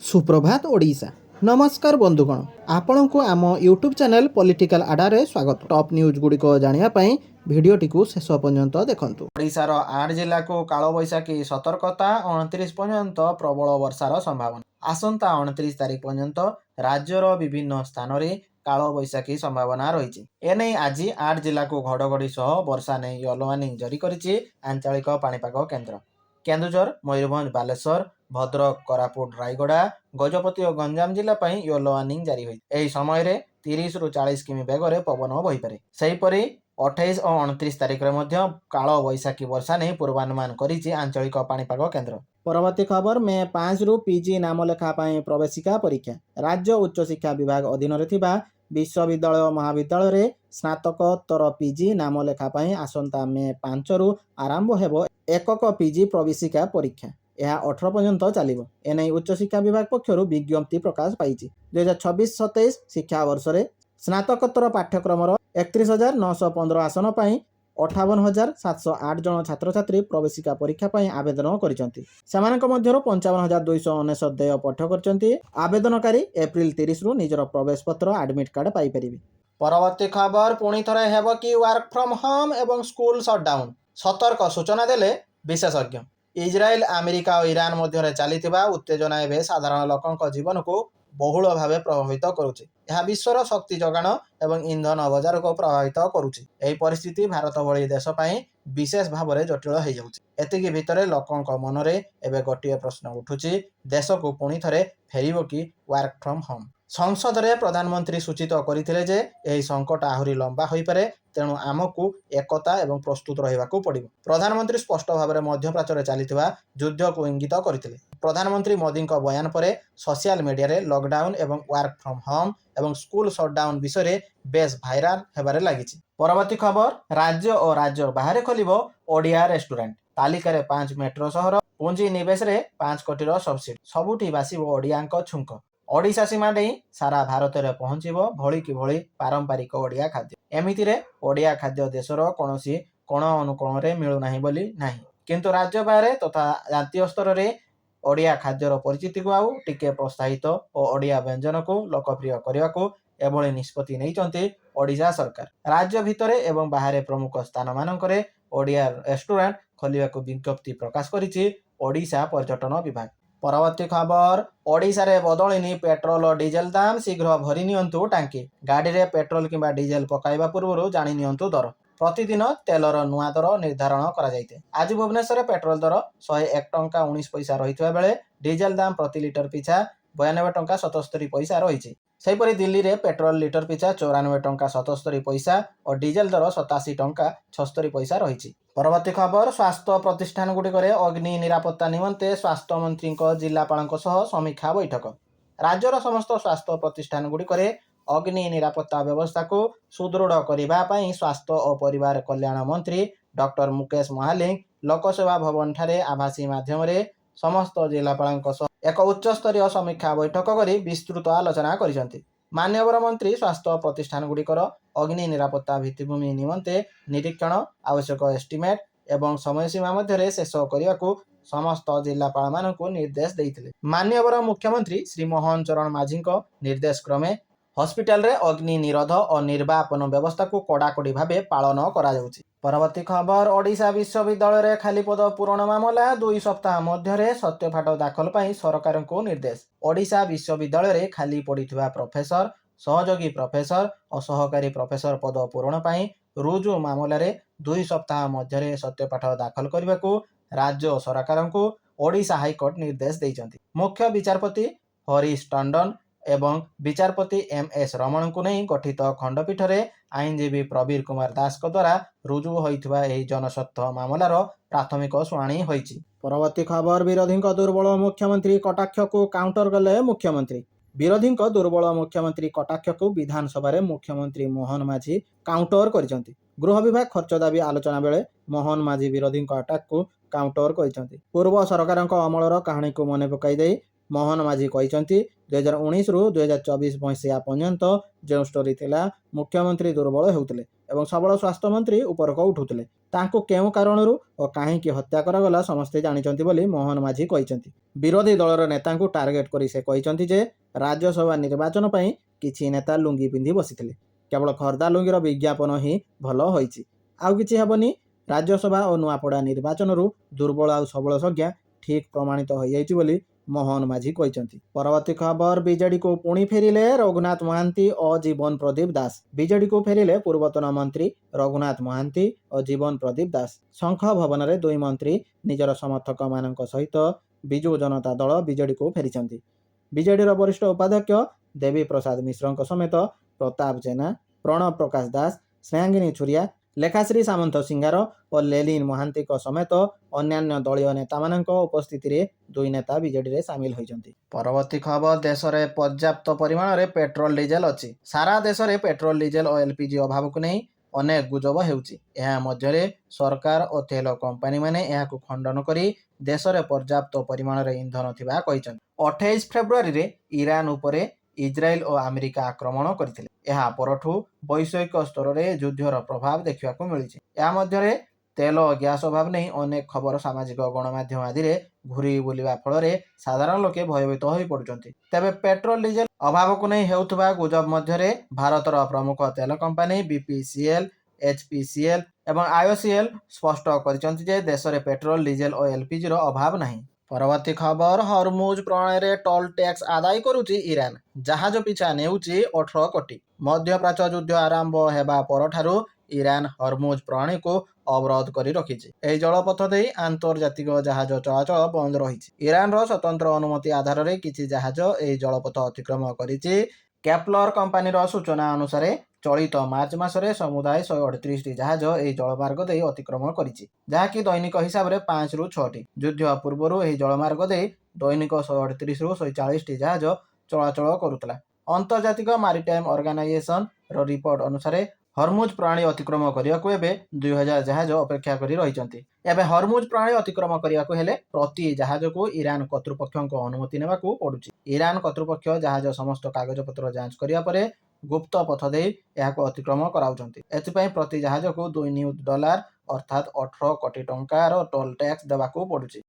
सुप्रभात ओडिशा। नमस्कार बंधुगण, आपण को आम यूट्यूब चैनल पॉलिटिकल आडारे स्वागत। टॉप न्यूज गुड़िक जानापी भिडटी को शेष पर्यंत देखंतु। ओडिशार 8 जिला को कालबैशाखी सतर्कता 29 पर्यंत प्रबल वर्षार संभावना। आसंता 29 तारिख पर्यंत राज्यर विभिन्न स्थान में कालबैशाखी संभावना रही। एने आज 8 जिला को घड़घड़ी सह वर्षा नहीं येलो वार्निंग जारी करिछि आंचलिक पाणीपाग केन्द्र। केन्दुझर, मयूरभंज, बालेश्वर, भद्रक, कोरापुट, रायगड़ा, गजपति और गंजाम जिला येलो वार्निंग जारी हुई। एही समय रे 30 रु 40 किमी बेगर पवन बहीपे। सेहीपरि 28 और 29 तारिख में काल बैशाखी वर्षा नहीं पूर्वानुमान करिछि आंचलिक पाणीपाग केन्द्र। परवर्ती खबर मे 5 रु पीजी नामलेखा प्रवेशिका परीक्षा। राज्य उच्च शिक्षा विभाग अधीन विश्वविद्यालय महाविद्यालय स्नातकोत्तर पीजी नामलेखा आसंता मे 5 रु आरंभ हेबो एकक पीजी प्रवेशिका परीक्षा। यह 18 पर्यंत चलिबो। एने उच्च शिक्षा विभाग पक्षर विज्ञप्ति प्रकाश पाई। 2026-27 शिक्षा वर्ष में स्नातकोत्तर पाठ्यक्रम 31,915 आसन पर 58,708 जन छात्र छात्री प्रवेशिका परीक्षा पर आवेदन करिसेंति। सेमानक मध्यरु 55,299 देय पठ करछंती। आवेदनकारी एप्रिल 30 रु निजर प्रवेश पत्र एडमिट कार्ड पाई परिबे। परवर्ती खबर पुणी थरे हेबो कि वर्क फ्रॉम होम एवं स्कूल शटडाउन। सतर्क सूचना देले विशेषज्ञ। इजराइल, अमेरिका और ईरान मध्य चलता उत्तेजना एवं साधारण लोकों जीवन को बहुल भाव प्रभावित करुच्ची। यह विश्वर शक्ति जोगाण एवं इंधन बजार को प्रभावित करुच्ची। यह परिस्थिति भारत भली देश ପାଇଁ विशेष भाव में जटिल हो जाउची। एतिकी भितरे लोकों मन में एवं गोटे प्रश्न उठुची, देश को पुणी थरे फेरिबो कि वर्क फ्रॉम होम। संसद में प्रधानमंत्री सूचित करथिले जे एही संकट आहुरी लंबा होई पारे, तेणु आमको एकता एवं प्रस्तुत रहिबाकू पड़िबो। प्रधानमंत्री स्पष्ट भाव में मध्यप्राच्य चलता युद्ध को इंगित करथिले। प्रधानमंत्री मोदी बयान पर सोशल मीडिया रे लॉकडाउन एवं वर्क फ्रॉम होम एवं स्कूल शटडाउन विषय बेस भाइराल हेबारे लागिछि। परवर्ती खबर, राज्य और राज्य बाहर खोलिबो ओडिया रेस्टोरेंट। तालिकार 5 मेट्रो सहर, पुंजी निवेश रे 5 कोटी सब्सिडी। सबुठी बासिबो ओडियाक छुंक। ओडिशा सीमा नहीं सारा भारत में पहुंचब भली कि भली पारंपरिक ओडिया खाद्य। एमिति रे ओडिया खाद्य देशर कौनसी कोण अनुकोण में मिलूना बोली नहीं, किंतु राज्य बाहर तथा जातीय स्तर में ओडिया खाद्यर परिचिति को आउ टिके प्रोत्साहित और ओडिया व्यंजन को लोकप्रिय करने को एभली निष्पत्ति नहीं ओडिशा सरकार। राज्य भितर एवं बाहर प्रमुख स्थान मानक ओडिया रेस्टोरेंट खोलिबा को विज्ञप्ति प्रकाश करिछि ओडिशा पर्यटन विभाग। परवर्ती खबर, ओडिशा रे बदलिनी पेट्रोल और डीजेल दाम। शीघ्र भरी नियंतु टांकी। गाड़ी रे पेट्रोल किंबा डीजेल पकाइबा पूर्व जानि नियंतु दर। प्रतिदिन तेलर नुआ दर निर्धारण करा जाइते। आज भुवनेश्वर पेट्रोल दर 101 टंका 19 पैसा रहितबा बेले डीजेल दाम प्रति लिटर पिछा 92 टंका 77 पैसा रही। सेहीपरि दिल्ली रे पेट्रोल लिटर पिछा 94 टंका 77 पैसा और डीजेल दर 87 टंका 76 पैसा रही। परवर्ती खबर, स्वास्थ्य प्रतिष्ठान गुड़िक अग्नि निरापत्ता निमंते स्वास्थ्य मंत्री जिलापाल समीक्षा बैठक। राज्यर समस्त स्वास्थ्य प्रतिष्ठान गुड़िक अग्नि निरापत्ता व्यवस्था को सुदृढ़ करने स्वास्थ्य और परिवार कल्याण मंत्री डॉक्टर मुकेश महालिंग लोकसेवा भवन ठारे आभासी माध्यम समस्त जिलापाल एक उच्च स्तरीय समीक्षा बैठक कर विस्तृत आलोचना करिसेंति। मान्यवर मंत्री स्वास्थ्य प्रतिष्ठान गुड़िकर अग्नि निरापत्ता भित्तिभूमि निमंते निरीक्षण, आवश्यक एस्टिमेट एवं समयसीमा मध्य शेष करने को समस्त जिलापाल मानक निर्देश देइथिले। मान्यवर मुख्यमंत्री श्री मोहन चरण माझी निर्देश क्रमे हॉस्पिटल रे अग्नि निरोध और निर्वापन व्यवस्था को कड़ाकड़ी भावे पालन करा जाउछि। परवर्ती खबर, ओडिशा विश्वविद्यालय रे खाली पद पूरण मामला 2 सप्ताह मध्य सत्यपाठ दाखल पाई सरकार को निर्देश। ओडिशा विश्वविद्यालय रे खाली पड़िथिबा प्रोफेसर, सहयोगी प्रोफेसर और सहकारी प्रोफेसर पद पूरण पाई रुजु मामला रे 2 सप्ताह मध्य सत्यपाठ दाखल करने को राज्य सरकार को ओडिशा हाईकोर्ट निर्देश देइछन्ति। मुख्य विचारपति हरीश टंडन एवं विचारपति एम.एस. रमण को नहीं गठित खंडपीठ रे आईनजीवी प्रवीर कुमार दास द्वारा रुजु होइथिबा एही जनस्वार्थ मामलार प्राथमिक शुणाणी होइछि। परवर्ती खबर, विरोधी दुर्बल मुख्यमंत्री कटाक्ष को काउंटर कले मुख्यमंत्री। विरोधी दुर्बल मुख्यमंत्री कटाक्ष को विधानसभा रे मुख्यमंत्री मोहन माझी काउंटर करिसेंति। गृह विभाग खर्च दाबी आलोचना बेले मोहन माझी विरोधी अटैक को काउंटर करिसेंति। पूर्व सरकार अमलर कहानी को मन पकाई दे मोहन माझी कहते 2019 रु 2024 मसीहा पर्यंत जो स्टोरी थिला मुख्यमंत्री दुर्बल होउतले एवं सबल स्वास्थ्य मंत्री उपरक उठुतले। ତାଙ୍କୁ କେଉଁ କାରଣରୁ ଓ କାହିଁକି ହତ୍ୟା କରାଗଲା ସମସ୍ତେ ଜାଣିଛନ୍ତି ବୋଲି ମୋହନ ମାଝୀ କହିଛନ୍ତି। ବିରୋଧୀ ଦଳର ନେତାଙ୍କୁ ଟାର୍ଗେଟ କରି ସେ କହିଛନ୍ତି ଯେ ରାଜ୍ୟସଭା ନିର୍ବାଚନ ପାଇଁ କିଛି ନେତା ଲୁଙ୍ଗି ପିନ୍ଧି ବସିଥିଲେ। କେବଳ ଖର୍ଦ୍ଧା ଲୁଙ୍ଗିର ବିଜ୍ଞାପନ ହିଁ ଭଲ ହୋଇଛି, ଆଉ କିଛି ହେବନି। ରାଜ୍ୟସଭା ଓ ନୂଆପଡ଼ା ନିର୍ବାଚନରୁ ଦୁର୍ବଳ ଆଉ ସବଳ ସଂଜ୍ଞା ଠିକ୍ ପ୍ରମାଣିତ ହୋଇଯାଇଛି ବୋଲି ମୋହନ ମାଝୀ କହିଛନ୍ତି। ପରବର୍ତ୍ତୀ ଖବର, ବିଜେଡିକୁ ପୁଣି ଫେରିଲେ ରଘୁନାଥ ମହାନ୍ତି ଓ ଜୀବନ ପ୍ରଦୀପ ଦାସ। ବିଜେଡିକୁ ଫେରିଲେ ପୂର୍ବତନ ମନ୍ତ୍ରୀ ରଘୁନାଥ ମହାନ୍ତି ଓ ଜୀବନ ପ୍ରଦୀପ ଦାସ। ଶଙ୍ଖ ଭବନରେ ଦୁଇ ମନ୍ତ୍ରୀ ନିଜର ସମର୍ଥକମାନଙ୍କ ସହିତ ବିଜୁ ଜନତା ଦଳ ବିଜେଡିକୁ ଫେରିଛନ୍ତି। ବିଜେଡିର ବରିଷ୍ଠ ଉପାଧ୍ୟକ୍ଷ ଦେବୀ ପ୍ରସାଦ ମିଶ୍ରଙ୍କ ସମେତ ପ୍ରତାପ ଜେନା, ପ୍ରଣବ ପ୍ରକାଶ ଦାସ, ସ୍ନେହାଙ୍ଗିନୀ ଛୁରିଆ, ଲେଖାଶ୍ରୀ ସାମନ୍ତ ସିଙ୍ଗାର ଓ ଲେଲିନ ମହାନ୍ତିଙ୍କ ସମେତ ଅନ୍ୟାନ୍ୟ ଦଳୀୟ ନେତାମାନଙ୍କ ଉପସ୍ଥିତିରେ ଦୁଇ ନେତା ବିଜେଡିରେ ସାମିଲ ହୋଇଛନ୍ତି। ପରବର୍ତ୍ତୀ ଖବର, ଦେଶରେ ପର୍ଯ୍ୟାପ୍ତ ପରିମାଣରେ ପେଟ୍ରୋଲ ଡିଜେଲ ଅଛି। ସାରା ଦେଶରେ ପେଟ୍ରୋଲ ଡିଜେଲ ଓ ଏଲପିଜି ଅଭାବକୁ ନେଇ ଅନେକ ଗୁଜବ ହେଉଛି। ଏହା ମଧ୍ୟରେ ସରକାର ଓ ତେଲ କମ୍ପାନୀମାନେ ଏହାକୁ ଖଣ୍ଡନ କରି ଦେଶରେ ପର୍ଯ୍ୟାପ୍ତ ପରିମାଣରେ ଇନ୍ଧନ ଥିବା କହିଛନ୍ତି। 28 ଫେବୃଆରୀରେ ଇରାନ ଉପରେ ଇସ୍ରାଏଲ ଓ ଆମେରିକା ଆକ୍ରମଣ କରିଥିଲେ। ଏହା ପରଠୁ ବୈଶ୍ୱିକ ସ୍ତରରେ ଯୁଦ୍ଧର ପ୍ରଭାବ ଦେଖିବାକୁ ମିଳିଛି। ଏହା ମଧ୍ୟରେ ତେଲ ଓ ଗ୍ୟାସ୍ ଅଭାବ ନେଇ ଅନେକ ଖବର ସାମାଜିକ ଗଣମାଧ୍ୟମ ଆଦିରେ ଘୁରି ବୁଲିବା ଫଳରେ ସାଧାରଣ ଲୋକେ ଭୟଭୀତ ହୋଇପଡୁଛନ୍ତି। ତେବେ ପେଟ୍ରୋଲ ଡିଜେଲ ଅଭାବକୁ ନେଇ ହେଉଥିବା ଗୁଜବ ମଧ୍ୟରେ ଭାରତର ପ୍ରମୁଖ ତେଲ କମ୍ପାନୀ BPCL, HPCL ଏବଂ IOCL ସ୍ପଷ୍ଟ କରିଛନ୍ତି ଯେ ଦେଶରେ ପେଟ୍ରୋଲ, ଡିଜେଲ ଓ ଏଲପିଜିର ଅଭାବ ନାହିଁ। ପରବର୍ତ୍ତୀ ଖବର, ହରମୁଜ ପ୍ରଣୟରେ ଟୋଲ ଟ୍ୟାକ୍ସ ଆଦାୟ କରୁଛି ଇରାନ। ଜାହାଜ ପିଛା ନେଉଛି 18 କୋଟି। ମଧ୍ୟପ୍ରାଚ୍ୟ ଯୁଦ୍ଧ ଆରମ୍ଭ ହେବା ପରଠାରୁ ଇରାନ ହରମୁଜ ପ୍ରଣାଳୀକୁ ଅବରୋଧ କରି ରଖିଛି। ଏହି ଜଳପଥ ଦେଇ ଆନ୍ତର୍ଜାତିକ ଜାହାଜ ଚଳାଚଳ ବନ୍ଦ ରହିଛି। ଇରାନର ସ୍ୱତନ୍ତ୍ର ଅନୁମତି ଆଧାରରେ କିଛି ଜାହାଜ ଏହି ଜଳପଥ ଅତିକ୍ରମ କରିଛି। କେପ୍ଲର କମ୍ପାନୀର ସୂଚନା ଅନୁସାରେ ଚଳିତ ମାର୍ଚ୍ଚ ମାସରେ ସମୁଦାୟ 138ଟି ଜାହାଜ ଏହି ଜଳମାର୍ଗ ଦେଇ ଅତିକ୍ରମ କରିଛି, ଯାହାକି ଦୈନିକ ହିସାବରେ 5ରୁ 6ଟି। ଯୁଦ୍ଧ ପୂର୍ବରୁ ଏହି ଜଳମାର୍ଗ ଦେଇ ଦୈନିକ 138ରୁ 140ଟି ଜାହାଜ ଚଳାଚଳ କରୁଥିଲା। ଆନ୍ତର୍ଜାତିକ ମାରିଟାଇମ୍ ଅର୍ଗାନାଇଜେସନର ରିପୋର୍ଟ ଅନୁସାରେ ହରମୁଜ ପ୍ରଣାଳୀ ଅତିକ୍ରମ କରିବାକୁ ଏବେ 2000 ଜାହାଜ ଅପେକ୍ଷା କରି ରହିଛନ୍ତି। ଏବେ ହରମୁଜ ପ୍ରଣାଳୀ ଅତିକ୍ରମ କରିବାକୁ ହେଲେ ପ୍ରତି ଜାହାଜକୁ ଇରାନ କର୍ତ୍ତୃପକ୍ଷଙ୍କ ଅନୁମତି ନେବାକୁ ପଡୁଛି। ଇରାନ କର୍ତ୍ତୃପକ୍ଷ ଜାହାଜ ସମସ୍ତ କାଗଜପତ୍ର ଯାଞ୍ଚ କରିବା ପରେ ଗୁପ୍ତ ପଥ ଦେଇ ଏହାକୁ ଅତିକ୍ରମ କରାଉଛନ୍ତି। ଏଥିପାଇଁ ପ୍ରତି ଜାହାଜକୁ $2 ନିୟୁତ ଅର୍ଥାତ୍ 18 କୋଟି ଟଙ୍କାର ଟୋଲ ଟ୍ୟାକ୍ସ ଦେବାକୁ ପଡୁଛି।